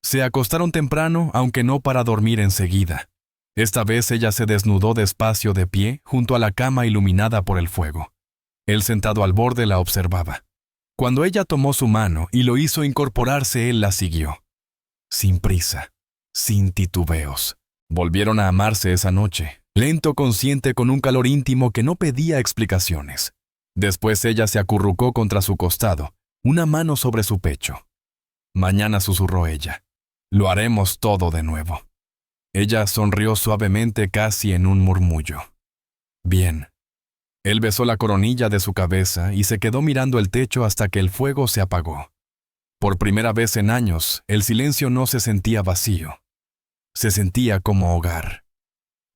Se acostaron temprano, aunque no para dormir enseguida. Esta vez ella se desnudó despacio de pie junto a la cama iluminada por el fuego. Él sentado al borde la observaba. Cuando ella tomó su mano y lo hizo incorporarse, él la siguió. Sin prisa, sin titubeos. Volvieron a amarse esa noche, lento, consciente, con un calor íntimo que no pedía explicaciones. Después ella se acurrucó contra su costado, una mano sobre su pecho. «Mañana», susurró ella, «lo haremos todo de nuevo». Ella sonrió suavemente, casi en un murmullo. «Bien». Él besó la coronilla de su cabeza y se quedó mirando el techo hasta que el fuego se apagó. Por primera vez en años, el silencio no se sentía vacío. Se sentía como hogar.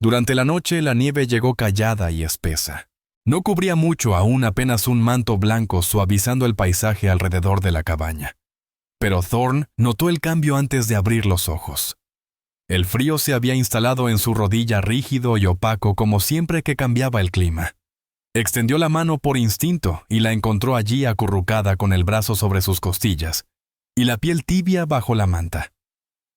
Durante la noche, la nieve llegó callada y espesa. No cubría mucho, aún apenas un manto blanco suavizando el paisaje alrededor de la cabaña. Pero Thorn notó el cambio antes de abrir los ojos. El frío se había instalado en su rodilla rígido y opaco como siempre que cambiaba el clima. Extendió la mano por instinto y la encontró allí acurrucada con el brazo sobre sus costillas y la piel tibia bajo la manta.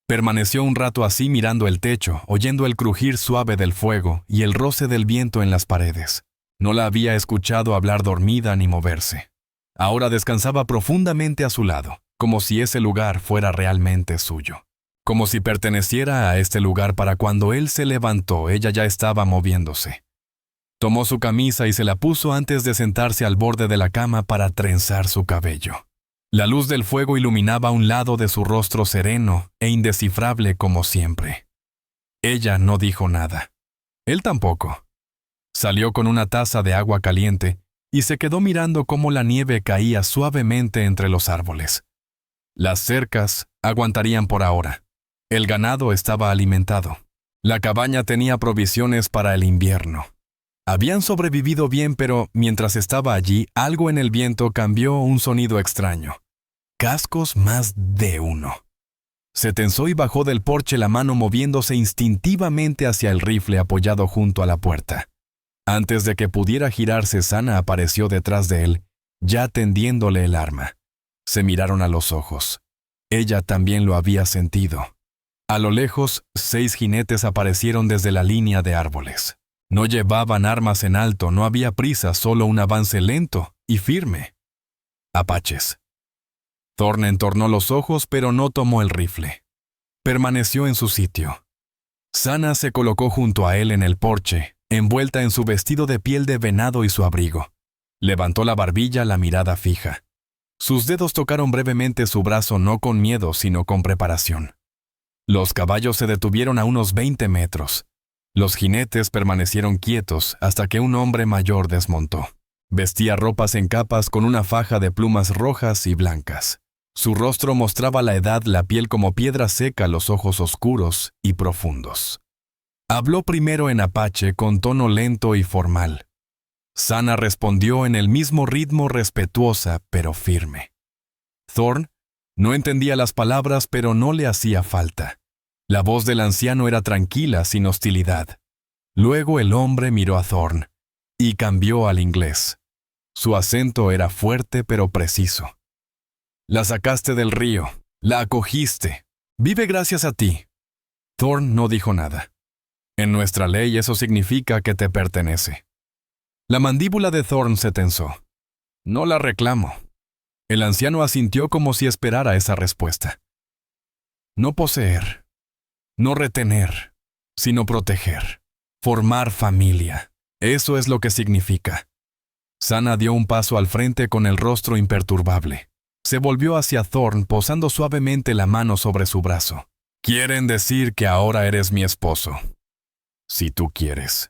Permaneció un rato así mirando el techo, oyendo el crujir suave del fuego y el roce del viento en las paredes. No la había escuchado hablar dormida ni moverse. Ahora descansaba profundamente a su lado, como si ese lugar fuera realmente suyo. Como si perteneciera a este lugar para cuando él se levantó, ella ya estaba moviéndose. Tomó su camisa y se la puso antes de sentarse al borde de la cama para trenzar su cabello. La luz del fuego iluminaba un lado de su rostro sereno e indescifrable como siempre. Ella no dijo nada. Él tampoco. Salió con una taza de agua caliente y se quedó mirando cómo la nieve caía suavemente entre los árboles. Las cercas aguantarían por ahora. El ganado estaba alimentado. La cabaña tenía provisiones para el invierno. Habían sobrevivido bien, pero mientras estaba allí, algo en el viento cambió un sonido extraño. Cascos más de uno. Se tensó y bajó del porche, la mano moviéndose instintivamente hacia el rifle apoyado junto a la puerta. Antes de que pudiera girarse, Sana apareció detrás de él, ya tendiéndole el arma. Se miraron a los ojos. Ella también lo había sentido. A lo lejos, 6 jinetes aparecieron desde la línea de árboles. No llevaban armas en alto, no había prisa, solo un avance lento y firme. Apaches. Thorn entornó los ojos, pero no tomó el rifle. Permaneció en su sitio. Sana se colocó junto a él en el porche, envuelta en su vestido de piel de venado y su abrigo. Levantó la barbilla, la mirada fija. Sus dedos tocaron brevemente su brazo, no con miedo, sino con preparación. Los caballos se detuvieron a unos 20 metros. Los jinetes permanecieron quietos hasta que un hombre mayor desmontó. Vestía ropas en capas con una faja de plumas rojas y blancas. Su rostro mostraba la edad, la piel como piedra seca, los ojos oscuros y profundos. Habló primero en apache con tono lento y formal. Sana respondió en el mismo ritmo, respetuosa pero firme. Thorn no entendía las palabras, pero no le hacía falta. La voz del anciano era tranquila, sin hostilidad. Luego el hombre miró a Thorn y cambió al inglés. Su acento era fuerte pero preciso. La sacaste del río, la acogiste. Vive gracias a ti. Thorn no dijo nada. En nuestra ley eso significa que te pertenece. La mandíbula de Thorn se tensó. No la reclamo. El anciano asintió como si esperara esa respuesta. No poseer, no retener, sino proteger. Formar familia. Eso es lo que significa. Sana dio un paso al frente con el rostro imperturbable. Se volvió hacia Thorn, posando suavemente la mano sobre su brazo. Quieren decir que ahora eres mi esposo. Si tú quieres.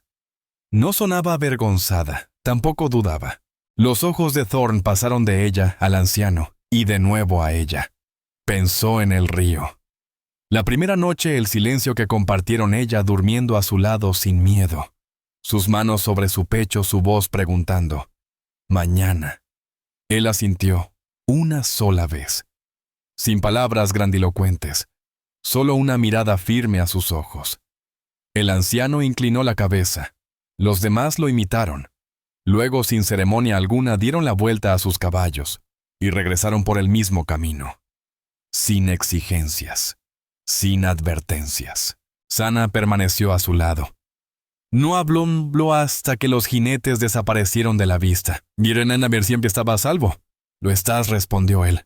No sonaba avergonzada, tampoco dudaba. Los ojos de Thorn pasaron de ella al anciano y de nuevo a ella. Pensó en el río. La primera noche, el silencio que compartieron, ella durmiendo a su lado sin miedo. Sus manos sobre su pecho, su voz preguntando. Mañana. Él asintió, una sola vez. Sin palabras grandilocuentes, solo una mirada firme a sus ojos. El anciano inclinó la cabeza. Los demás lo imitaron. Luego, sin ceremonia alguna, dieron la vuelta a sus caballos y regresaron por el mismo camino. Sin exigencias, sin advertencias. Sana permaneció a su lado. No habló hasta que los jinetes desaparecieron de la vista. Miren a ver si estaba a salvo. Lo estás, respondió él.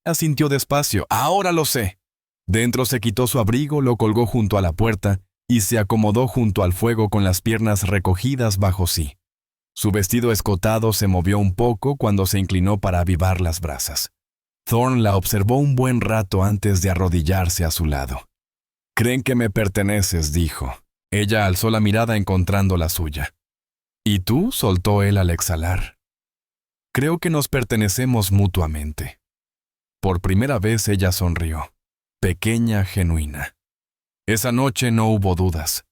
Asintió despacio. Ahora lo sé. Dentro se quitó su abrigo, lo colgó junto a la puerta y se acomodó junto al fuego con las piernas recogidas bajo sí. Su vestido escotado se movió un poco cuando se inclinó para avivar las brasas. Thorn la observó un buen rato antes de arrodillarse a su lado. «Creen que me perteneces», dijo. Ella alzó la mirada encontrando la suya. «¿Y tú?», soltó él al exhalar. «Creo que nos pertenecemos mutuamente». Por primera vez ella sonrió, pequeña, genuina. Esa noche no hubo dudas.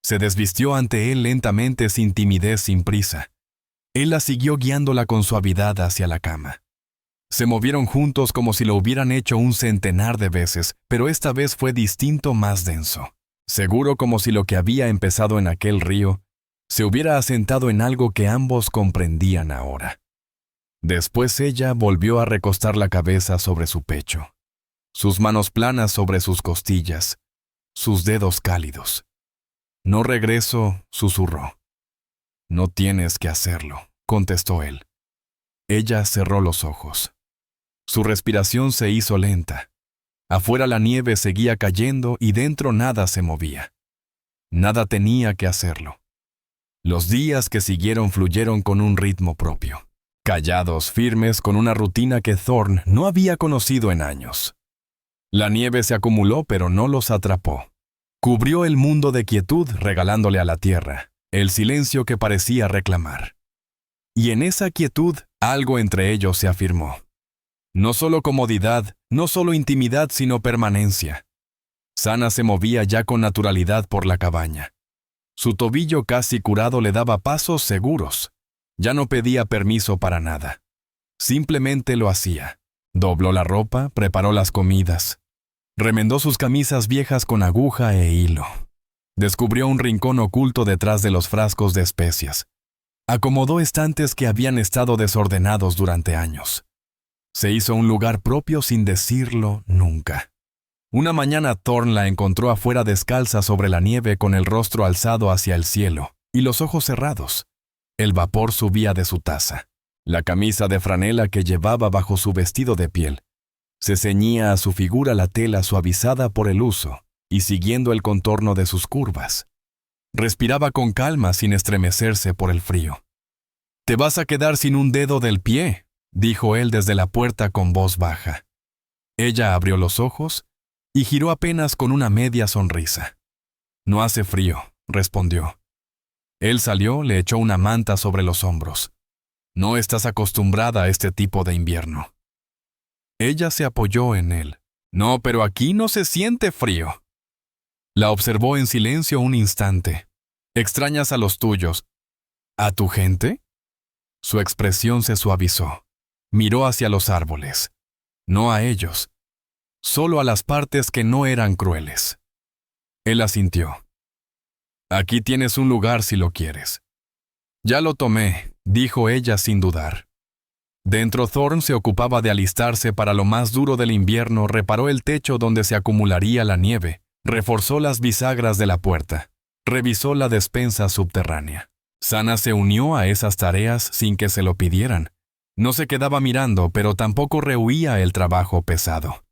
Se desvistió ante él lentamente, sin timidez, sin prisa. Él la siguió guiándola con suavidad hacia la cama. Se movieron juntos como si lo hubieran hecho un centenar de veces, pero esta vez fue distinto, más denso. Seguro como si lo que había empezado en aquel río se hubiera asentado en algo que ambos comprendían ahora. Después ella volvió a recostar la cabeza sobre su pecho, sus manos planas sobre sus costillas, sus dedos cálidos. «No regreso», susurró. «No tienes que hacerlo», contestó él. Ella cerró los ojos. Su respiración se hizo lenta. Afuera la nieve seguía cayendo y dentro nada se movía. Nada tenía que hacerlo. Los días que siguieron fluyeron con un ritmo propio, callados, firmes, con una rutina que Thorne no había conocido en años. La nieve se acumuló, pero no los atrapó. Cubrió el mundo de quietud, regalándole a la tierra el silencio que parecía reclamar. Y en esa quietud, algo entre ellos se afirmó. No solo comodidad, no solo intimidad, sino permanencia. Sana se movía ya con naturalidad por la cabaña. Su tobillo casi curado le daba pasos seguros. Ya no pedía permiso para nada. Simplemente lo hacía. Dobló la ropa, preparó las comidas. Remendó sus camisas viejas con aguja e hilo. Descubrió un rincón oculto detrás de los frascos de especias. Acomodó estantes que habían estado desordenados durante años. Se hizo un lugar propio sin decirlo nunca. Una mañana Thorne la encontró afuera descalza sobre la nieve con el rostro alzado hacia el cielo y los ojos cerrados. El vapor subía de su taza. La camisa de franela que llevaba bajo su vestido de piel se ceñía a su figura la tela suavizada por el uso y siguiendo el contorno de sus curvas. Respiraba con calma sin estremecerse por el frío. «Te vas a quedar sin un dedo del pie», dijo él desde la puerta con voz baja. Ella abrió los ojos y giró apenas con una media sonrisa. «No hace frío», respondió. Él salió, le echó una manta sobre los hombros. «No estás acostumbrada a este tipo de invierno». Ella se apoyó en él. «No, pero aquí no se siente frío». La observó en silencio un instante. «¿Extrañas a los tuyos? ¿A tu gente?» Su expresión se suavizó. Miró hacia los árboles. No a ellos. Solo a las partes que no eran crueles. Él asintió. «Aquí tienes un lugar si lo quieres». «Ya lo tomé», dijo ella sin dudar. Dentro Thorne se ocupaba de alistarse para lo más duro del invierno, reparó el techo donde se acumularía la nieve, reforzó las bisagras de la puerta, revisó la despensa subterránea. Sana se unió a esas tareas sin que se lo pidieran. No se quedaba mirando, pero tampoco rehuía el trabajo pesado.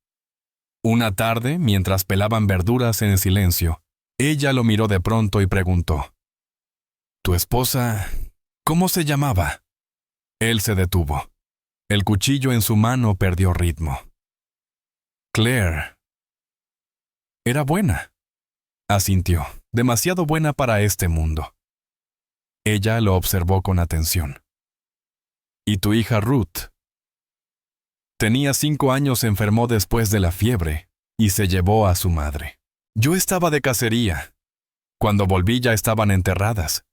Una tarde, mientras pelaban verduras en silencio, ella lo miró de pronto y preguntó: «¿Tu esposa, cómo se llamaba?» Él se detuvo. El cuchillo en su mano perdió ritmo. «Claire». «Era buena», asintió, «demasiado buena para este mundo». Ella lo observó con atención. «¿Y tu hija Ruth?» «Tenía 5 años, enfermó después de la fiebre y se llevó a su madre. Yo estaba de cacería. Cuando volví ya estaban enterradas».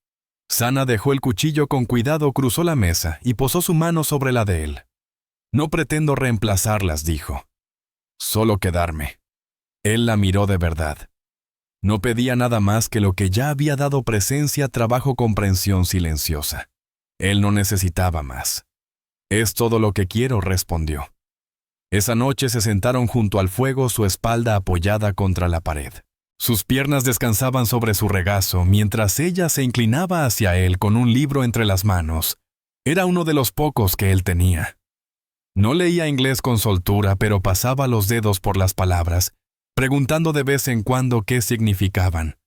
Sana dejó el cuchillo con cuidado, cruzó la mesa y posó su mano sobre la de él. «No pretendo reemplazarlas», dijo. «Solo quedarme». Él la miró de verdad. No pedía nada más que lo que ya había dado: presencia, trabajo, comprensión silenciosa. Él no necesitaba más. «Es todo lo que quiero», respondió. Esa noche se sentaron junto al fuego, su espalda apoyada contra la pared. Sus piernas descansaban sobre su regazo, mientras ella se inclinaba hacia él con un libro entre las manos. Era uno de los pocos que él tenía. No leía inglés con soltura, pero pasaba los dedos por las palabras, preguntando de vez en cuando qué significaban.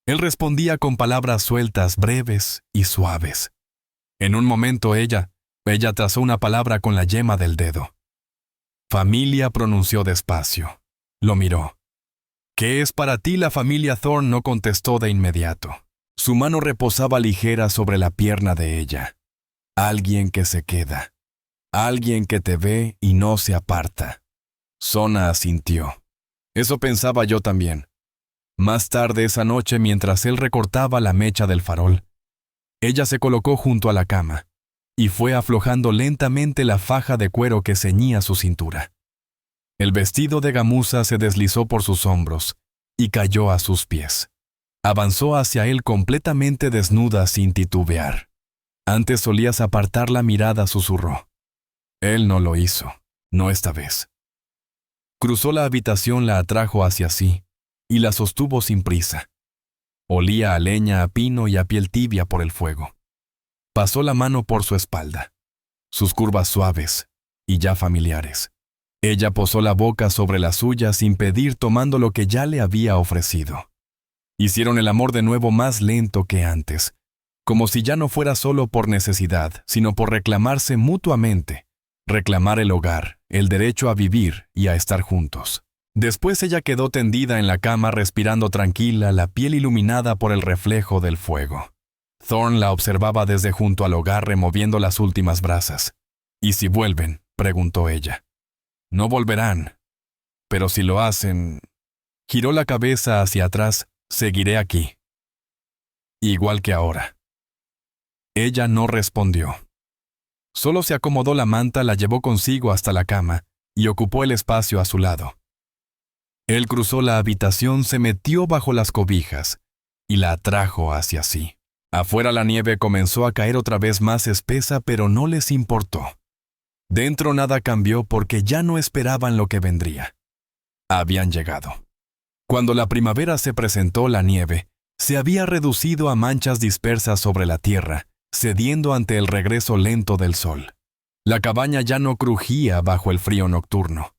Él respondía con palabras sueltas, breves y suaves. En un momento ella trazó una palabra con la yema del dedo. «Familia», pronunció despacio. Lo miró. «¿Qué es para ti la familia Thorne?», no contestó de inmediato. Su mano reposaba ligera sobre la pierna de ella. «Alguien que se queda. Alguien que te ve y no se aparta». Sona asintió. «Eso pensaba yo también». Más tarde esa noche, mientras él recortaba la mecha del farol, ella se colocó junto a la cama, y fue aflojando lentamente la faja de cuero que ceñía su cintura. El vestido de gamuza se deslizó por sus hombros y cayó a sus pies. Avanzó hacia él completamente desnuda sin titubear. Antes solías apartar la mirada, susurró. Él no lo hizo, no esta vez. Cruzó la habitación, la atrajo hacia sí y la sostuvo sin prisa. Olía a leña, a pino y a piel tibia por el fuego. Pasó la mano por su espalda, sus curvas suaves y ya familiares. Ella posó la boca sobre la suya sin pedir, tomando lo que ya le había ofrecido. Hicieron el amor de nuevo más lento que antes, como si ya no fuera solo por necesidad, sino por reclamarse mutuamente, reclamar el hogar, el derecho a vivir y a estar juntos. Después ella quedó tendida en la cama respirando tranquila, la piel iluminada por el reflejo del fuego. Thorne la observaba desde junto al hogar removiendo las últimas brasas. «¿Y si vuelven?», preguntó ella. «No volverán. Pero si lo hacen...» Giró la cabeza hacia atrás. «Seguiré aquí. Igual que ahora». Ella no respondió. Solo se acomodó la manta, la llevó consigo hasta la cama y ocupó el espacio a su lado. Él cruzó la habitación, se metió bajo las cobijas y la atrajo hacia sí. Afuera la nieve comenzó a caer otra vez más espesa, pero no les importó. Dentro nada cambió porque ya no esperaban lo que vendría. Habían llegado. Cuando la primavera se presentó, la nieve se había reducido a manchas dispersas sobre la tierra, cediendo ante el regreso lento del sol. La cabaña ya no crujía bajo el frío nocturno.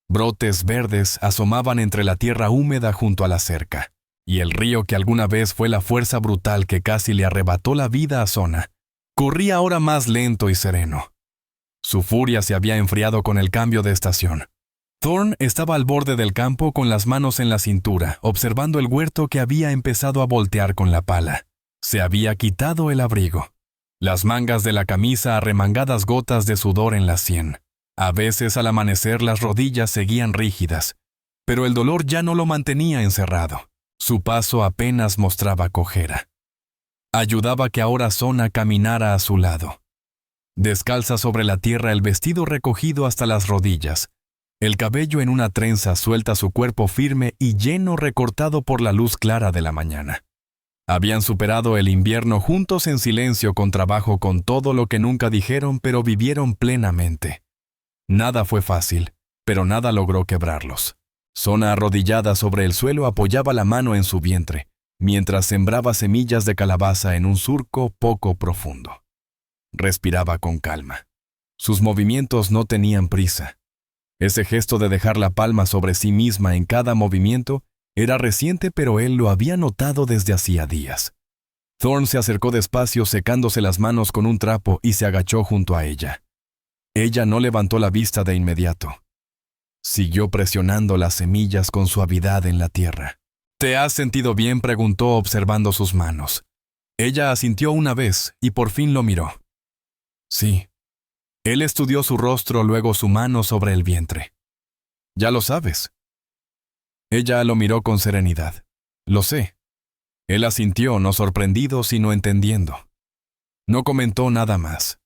Brotes verdes asomaban entre la tierra húmeda junto a la cerca, y el río que alguna vez fue la fuerza brutal que casi le arrebató la vida a Sona, corría ahora más lento y sereno. Su furia se había enfriado con el cambio de estación. Thorne estaba al borde del campo con las manos en la cintura, observando el huerto que había empezado a voltear con la pala. Se había quitado el abrigo. Las mangas de la camisa arremangadas, gotas de sudor en la sien. A veces al amanecer las rodillas seguían rígidas, pero el dolor ya no lo mantenía encerrado. Su paso apenas mostraba cojera. Ayudaba que ahora Sona caminara a su lado. Descalza sobre la tierra, el vestido recogido hasta las rodillas, el cabello en una trenza suelta, su cuerpo firme y lleno, recortado por la luz clara de la mañana. Habían superado el invierno juntos en silencio, con trabajo, con todo lo que nunca dijeron, pero vivieron plenamente. Nada fue fácil, pero nada logró quebrarlos. Sona, arrodillada sobre el suelo, apoyaba la mano en su vientre, mientras sembraba semillas de calabaza en un surco poco profundo. Respiraba con calma. Sus movimientos no tenían prisa. Ese gesto de dejar la palma sobre sí misma en cada movimiento era reciente, pero él lo había notado desde hacía días. Thorne se acercó despacio, secándose las manos con un trapo, y se agachó junto a ella. Ella no levantó la vista de inmediato. Siguió presionando las semillas con suavidad en la tierra. «¿Te has sentido bien?», preguntó, observando sus manos. Ella asintió una vez y por fin lo miró. «Sí». Él estudió su rostro, luego su mano sobre el vientre. «Ya lo sabes». Ella lo miró con serenidad. «Lo sé». Él asintió, no sorprendido, sino entendiendo. No comentó nada más.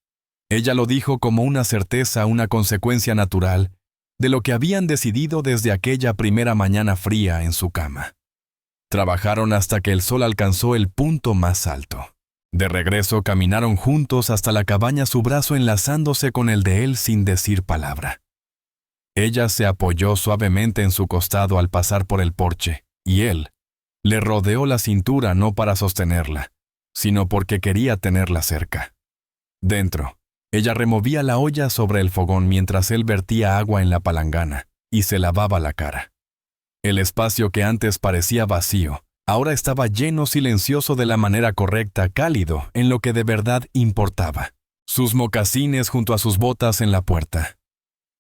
Ella lo dijo como una certeza, una consecuencia natural de lo que habían decidido desde aquella primera mañana fría en su cama. Trabajaron hasta que el sol alcanzó el punto más alto. De regreso caminaron juntos hasta la cabaña, su brazo enlazándose con el de él sin decir palabra. Ella se apoyó suavemente en su costado al pasar por el porche, y él le rodeó la cintura no para sostenerla, sino porque quería tenerla cerca. Dentro, ella removía la olla sobre el fogón mientras él vertía agua en la palangana y se lavaba la cara. El espacio que antes parecía vacío, ahora estaba lleno, silencioso de la manera correcta, cálido en lo que de verdad importaba. Sus mocasines junto a sus botas en la puerta.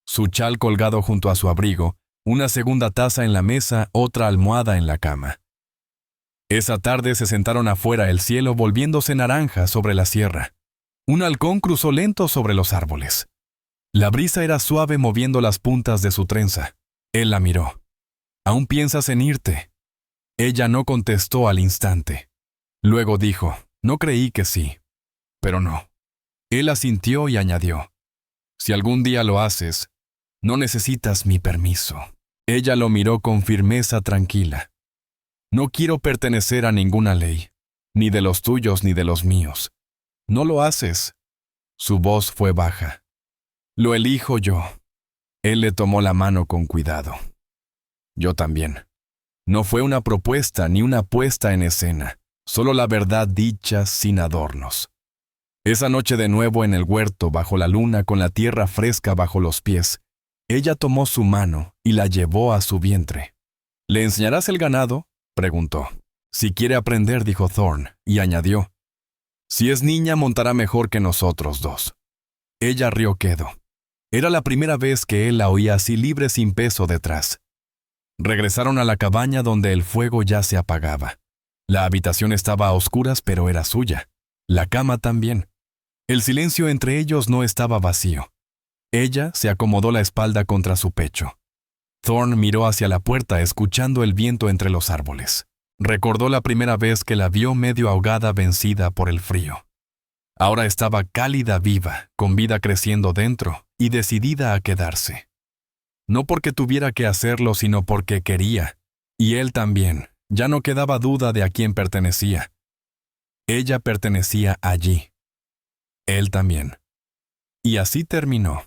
Su chal colgado junto a su abrigo, una segunda taza en la mesa, otra almohada en la cama. Esa tarde se sentaron afuera, el cielo volviéndose naranja sobre la sierra. Un halcón cruzó lento sobre los árboles. La brisa era suave moviendo las puntas de su trenza. Él la miró. «¿Aún piensas en irte?». Ella no contestó al instante. Luego dijo, «No creí que sí, pero no». Él asintió y añadió, «Si algún día lo haces, no necesitas mi permiso». Ella lo miró con firmeza tranquila. «No quiero pertenecer a ninguna ley, ni de los tuyos ni de los míos. No lo haces». Su voz fue baja. «Lo elijo yo». Él le tomó la mano con cuidado. «Yo también». No fue una propuesta ni una puesta en escena, solo la verdad dicha sin adornos. Esa noche de nuevo en el huerto, bajo la luna, con la tierra fresca bajo los pies, ella tomó su mano y la llevó a su vientre. «¿Le enseñarás el ganado?», preguntó. «Si quiere aprender», dijo Thorn, y añadió, «Si es niña, montará mejor que nosotros dos». Ella rió quedo. Era la primera vez que él la oía así libre sin peso detrás. Regresaron a la cabaña donde el fuego ya se apagaba. La habitación estaba a oscuras, pero era suya. La cama también. El silencio entre ellos no estaba vacío. Ella se acomodó la espalda contra su pecho. Thorn miró hacia la puerta, escuchando el viento entre los árboles. Recordó la primera vez que la vio medio ahogada, vencida por el frío. Ahora estaba cálida, viva, con vida creciendo dentro y decidida a quedarse. No porque tuviera que hacerlo, sino porque quería. Y él también. Ya no quedaba duda de a quién pertenecía. Ella pertenecía allí. Él también. Y así terminó.